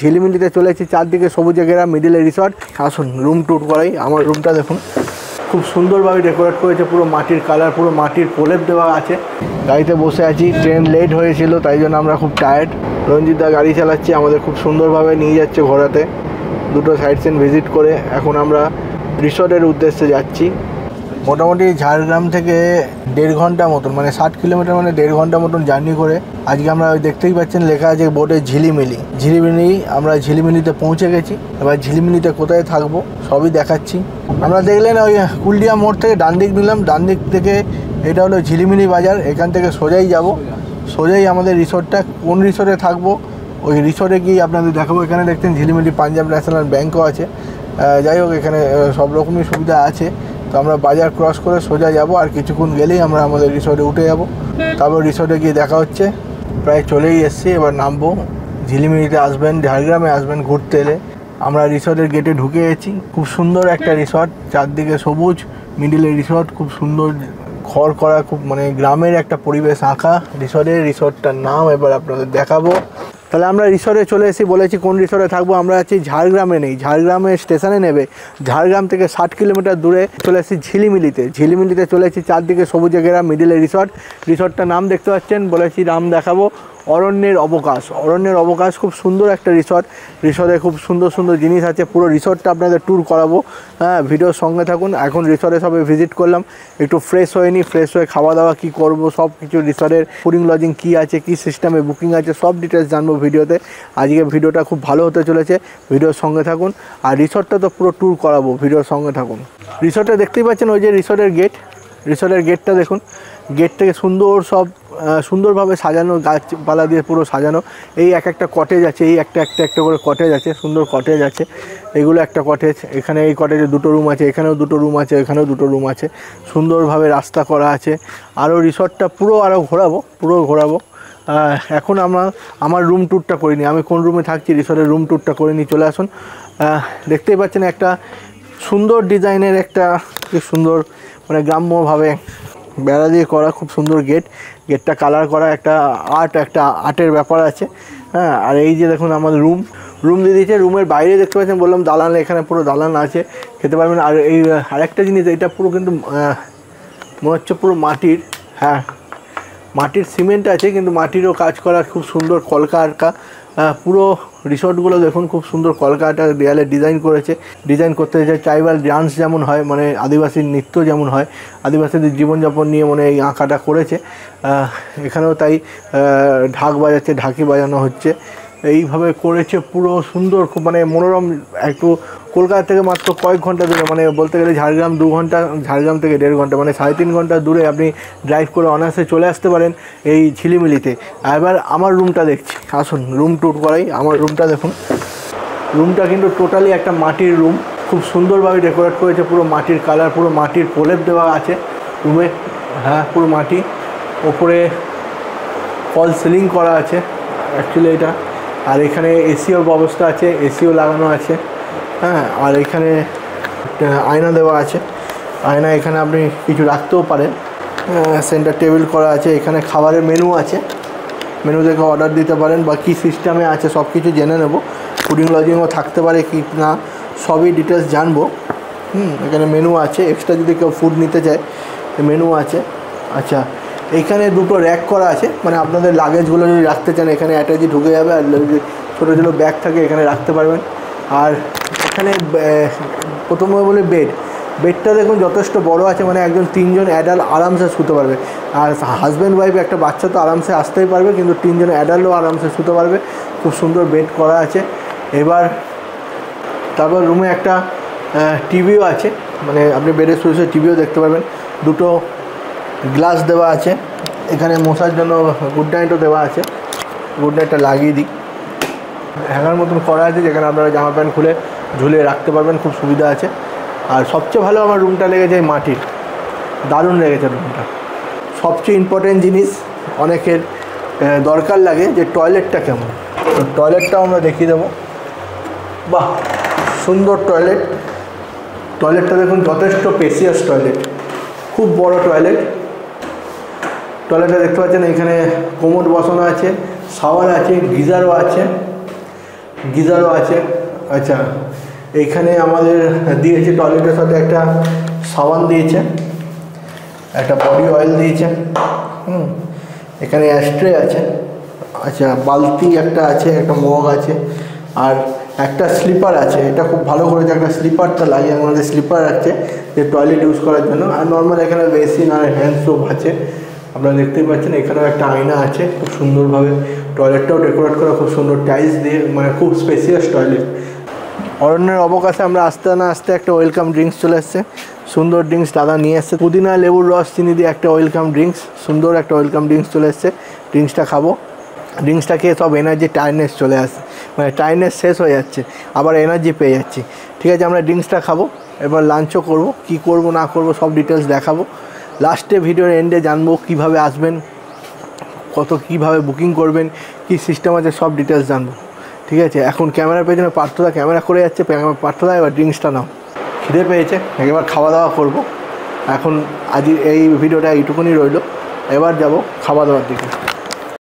ঝিলিমিলিতে চলেছি, চারদিকে সবুজে ঘেরা, মিডিলে রিসর্ট। আসুন রুম ট্যুর করাই। আমার রুমটা দেখুন, খুব সুন্দরভাবে ডেকোরেট করেছে, পুরো মাটির কালার, পুরো মাটির প্রলেপ দেওয়া আছে। গাড়িতে বসে আছি, ট্রেন লেট হয়েছিল তাই জন্য আমরা খুব টায়ার্ড। রঞ্জিতদা গাড়ি চালাচ্ছে, আমাদের খুব সুন্দরভাবে নিয়ে যাচ্ছে ঘোরাতে। দুটো সাইট সিন ভিজিট করে এখন আমরা রিসর্টের উদ্দেশ্যে যাচ্ছি। মোটামুটি ঝাড়গ্রাম থেকে 1.5 ঘন্টা মতন, মানে 60 কিলোমিটার, মানে 1.5 ঘন্টা মতন জার্নি করে আজকে আমরা দেখতেই পাচ্ছেন লেখা আছে বোর্ডে ঝিলিমিলি। আমরা ঝিলিমিলিতে পৌঁছে গেছি। এবার ঝিলিমিলিতে কোথায় থাকবো সবই দেখাচ্ছি। আমরা দেখলেন ওই কুলডিয়া মোড় থেকে ডান দিক নিলাম, ডান দিক থেকে এটা হলো ঝিলিমিলি বাজার। এখান থেকে সোজাই যাব, সোজাই আমাদের রিসর্টটা। কোন রিসর্টে থাকবো ওই রিসর্টে গিয়ে আপনাদের দেখাবো। এখানে দেখতেন ঝিলিমিলি পাঞ্জাব ন্যাশনাল ব্যাঙ্কও আছে। যাই হোক, এখানে সব রকমই সুবিধা আছে। তো আমরা বাজার ক্রস করে সোজা যাব, আর কিছুক্ষণ গেলেই আমরা আমাদের রিসর্টে উঠে যাব। তারপর রিসর্টে গিয়ে দেখা হচ্ছে। প্রায় চলেই এসছি, এবার নামবো। ঝিলিমিলিতে আসবেন, ঝাড়গ্রামে আসবেন ঘুরতে এলে। আমরা রিসর্টের গেটে ঢুকে গেছি। খুব সুন্দর একটা রিসর্ট, চারদিকে সবুজ, মিডিলে রিসর্ট, খুব সুন্দর ঘর করা, খুব মানে গ্রামের একটা পরিবেশ আঁকা রিসর্টটার নাম এবার আপনাদের দেখাবো। তাহলে আমরা রিসর্টে চলে এসেছি। বলেছি কোন রিসর্টে থাকবো। আমরা আছি ঝাড়গ্রামে, নেই ঝাড়গ্রামে স্টেশনে নেবে। ঝাড়গ্রাম থেকে 60 কিলোমিটার দূরে চলে এসেছি ঝিলিমিলিতে চলে এসেছি, চারদিকে সবুজে ঘেরা, মিডিলে রিসর্টটার নাম দেখতে পাচ্ছেন। বলেছি নাম দেখাবো, অরণ্যের অবকাশ। খুব সুন্দর একটা রিসর্টে খুব সুন্দর সুন্দর জিনিস আছে। পুরো রিসর্টটা আপনাদের ট্যুর করাবো। হ্যাঁ, ভিডিওর সঙ্গে থাকুন। এখন রিসর্টে সবে ভিজিট করলাম, একটু ফ্রেশ হয়ে খাওয়া দাওয়া কী করবো সব কিছু, রিসর্টের ফুডিং লজিং কী আছে, কী সিস্টেমে বুকিং আছে, সব ডিটেলস জানবো ভিডিওতে। আজকে ভিডিওটা খুব ভালো হতে চলেছে, ভিডিওর সঙ্গে থাকুন। আর রিসর্টটা তো পুরো ট্যুর করাবো, ভিডিওর সঙ্গে থাকুন। রিসর্টে দেখতেই পাচ্ছেন ওই যে রিসর্টের গেটটা দেখুন। গেট থেকে সুন্দরভাবে সাজানো, গাছপালা দিয়ে পুরো সাজানো। এই একটা কটেজ আছে, এই একটা করে কটেজ আছে, সুন্দর কটেজ আছে। এগুলো একটা কটেজ। এখানে এই কটেজে 2টো রুম আছে, এখানেও 2টো রুম আছে, এখানেও 2টো রুম আছে। সুন্দরভাবে রাস্তা করা আছে। আরও রিসর্টটা পুরো ঘোরাবো। এখন আমার রুম ট্যুরটা করিনি। আমি কোন রুমে থাকছি রিসর্টের রুম ট্যুরটা করে নিয়ে চলে আসুন। দেখতেই পাচ্ছেন একটা সুন্দর ডিজাইনের, একটা কি সুন্দর মানে গ্রাম্যভাবে বেড়া দিয়ে করা, খুব সুন্দর গেটটা কালার করা, একটা আর্টের ব্যাপার আছে। হ্যাঁ, আর এই যে দেখুন আমাদের রুম দিয়ে দিয়েছে। রুমের বাইরে দেখতে পাচ্ছেন, বললাম দালান, এখানে পুরো দালান আছে, খেতে পারবেন। আর এই আরেকটা জিনিস, এটা পুরো কিন্তু মনে হচ্ছে পুরো মাটির, হ্যাঁ মাটির সিমেন্ট আছে, কিন্তু মাটিরও কাজ করা, খুব সুন্দর কলকারকা। পুরো রিসর্টগুলো দেখুন, খুব সুন্দর কলকাতা দেয়ালে ডিজাইন করতে চাই। ট্রাইবাল ডান্স যেমন হয়, মানে আদিবাসী নৃত্য যেমন হয়, আদিবাসীদের জীবনযাপন নিয়ে মানে এই আঁকাটা করেছে। এখানেও তাই ঢাকি বাজানো হচ্ছে, এইভাবে করেছে। পুরো সুন্দর, খুব মানে মনোরম। একটু কলকাতা থেকে মাত্র কয়েক ঘন্টা দূরে, মানে বলতে গেলে ঝাড়গ্রাম 2 ঘন্টা, ঝাড়গ্রাম থেকে 1.5 ঘন্টা, মানে 3.5 ঘন্টা দূরে আপনি ড্রাইভ করে অনায়াসে চলে আসতে পারেন এই ঝিলিমিলিতে। এবার আমার রুমটা দেখছি, আসুন রুম ট্যুর করাই। আমার রুমটা দেখুন, রুমটা কিন্তু টোটালি একটা মাটির রুম, খুব সুন্দরভাবে ডেকোরেট করেছে, পুরো মাটির কালার, পুরো মাটির প্রলেপ দেওয়া আছে রুমে। হ্যাঁ, পুরো মাটি। ওপরে ফল সিলিং করা আছে অ্যাকচুয়ালি এটা। আর এখানে এসিও ব্যবস্থা আছে, এসিও লাগানো আছে। হ্যাঁ, আর এখানে আয়না দেওয়া আছে, আয়না, এখানে আপনি কিছু রাখতেও পারেন। সেন্টার টেবিল করা আছে। এখানে খাবারের মেনু আছে, মেনু দেখে অর্ডার দিতে পারেন, বা কী সিস্টেমে আছে সব কিছু জেনে নেব। ফুডিং লজিংও থাকতে পারে কি না সবই ডিটেলস জানবো। এখানে মেনু আছে, এক্সট্রা যদি কেউ ফুড নিতে চায় মেনু আছে। আচ্ছা, এইখানে 2টো র্যাক করা আছে, মানে আপনাদের লাগেজগুলো যদি রাখতে চান এখানে অ্যাটাচি ঢুকে যাবে, আর যদি ছোটো ছোটো ব্যাগ থাকে এখানে রাখতে পারবেন। আর এখানে প্রথমে বলে বেডটা দেখুন যথেষ্ট বড় আছে, মানে একজন 3জন অ্যাডাল্ট আরামসে শুতে পারবে। আর হাজব্যান্ড ওয়াইফ একটা বাচ্চা তো আরামসে আসতেই পারবে, কিন্তু 3জন অ্যাডাল্টও আরামসে শুতে পারবে। খুব সুন্দর বেড করা আছে। তারপর রুমে একটা টিভিও আছে, মানে আপনি বেডে শুয়ে টিভিও দেখতে পারবেন। 2টো গ্লাস দেওয়া আছে। এখানে মশার জন্য গুড নাইটও দেওয়া আছে, গুড নাইটটা লাগিয়ে দিই। হ্যাঙ্গার মতন করা আছে, যেখানে আপনারা জামা প্যান্ট খুলে ঝুলিয়ে রাখতে পারবেন, খুব সুবিধা আছে। আর সবচেয়ে ভালো আমার রুমটা লেগেছে মাটির, দারুণ লেগেছে রুমটা। সবচেয়ে ইম্পর্টেন্ট জিনিস অনেকের দরকার লাগে যে টয়লেটটা কেমন, তো টয়লেটটাও আমরা দেখিয়ে দেবো। বাহ, সুন্দর টয়লেটটা দেখুন, যথেষ্ট স্পেসিয়াস টয়লেট, খুব বড় টয়লেটটা দেখতে পাচ্ছেন। এখানে কোমোড বসানো আছে, শাওয়ার আছে, গিজারও আছে। গিজারও আছে। আচ্ছা, এইখানে আমাদের দিয়েছে টয়লেটের সাথে একটা সাবান দিয়েছে, একটা বডি অয়েল দিয়েছে। এখানে অ্যাস্ট্রে আছে। আচ্ছা, বালতি একটা আছে, একটা মগ আছে, আর একটা স্লিপার আছে। এটা খুব ভালো করেছে, একটা স্লিপারটা লাগিয়ে আমাদের স্লিপার আছে যে টয়লেট ইউজ করার জন্য। আর নর্মাল এখানে বেসিন আর হ্যান্ড সোপ আছে, আপনারা দেখতেই পাচ্ছেন। এখানেও একটা আয়না আছে, খুব সুন্দরভাবে টয়লেটটাও ডেকোরেট করা, খুব সুন্দর টাইলস দিয়ে, মানে খুব স্পেসিয়াস টয়লেট। অরণ্যের অবকাশে আমরা আসতে না আসতে একটা ওয়েলকাম ড্রিঙ্কস চলে এসছে, সুন্দর ড্রিঙ্কস দাদা নিয়ে এসছে, পুদিনা লেবুর রস চিনি দিয়ে একটা ওয়েলকাম ড্রিঙ্কস, সুন্দর একটা ওয়েলকাম ড্রিঙ্কস চলে এসছে। ড্রিঙ্কসটা খাবো, ড্রিঙ্কসটা খেয়ে সব এনার্জি টায়ার্ডনেস চলে আসে, মানে টায়ার্ডনেস শেষ হয়ে যাচ্ছে, আবার এনার্জি পেয়ে যাচ্ছি। ঠিক আছে, আমরা ড্রিঙ্কসটা খাবো, এবার লাঞ্চও করব, কি করব না করব সব ডিটেলস দেখাবো। লাস্টে ভিডিওর এন্ডে জানবো কিভাবে আসবেন, কীভাবে বুকিং করবেন, কি সিস্টেম আছে, সব ডিটেলস জানবো। ঠিক আছে, এখন ক্যামেরার পেছনে পার্থদা ক্যামেরা করে যাচ্ছে। পার্থদা এবার ড্রিঙ্কসটা নাও, খিদে পেয়েছে, এবার খাওয়া দাওয়া করব। এখন আজ এই ভিডিওটা এইটুকুনি রইল, এবার যাব খাওয়া দাওয়ার দিকে।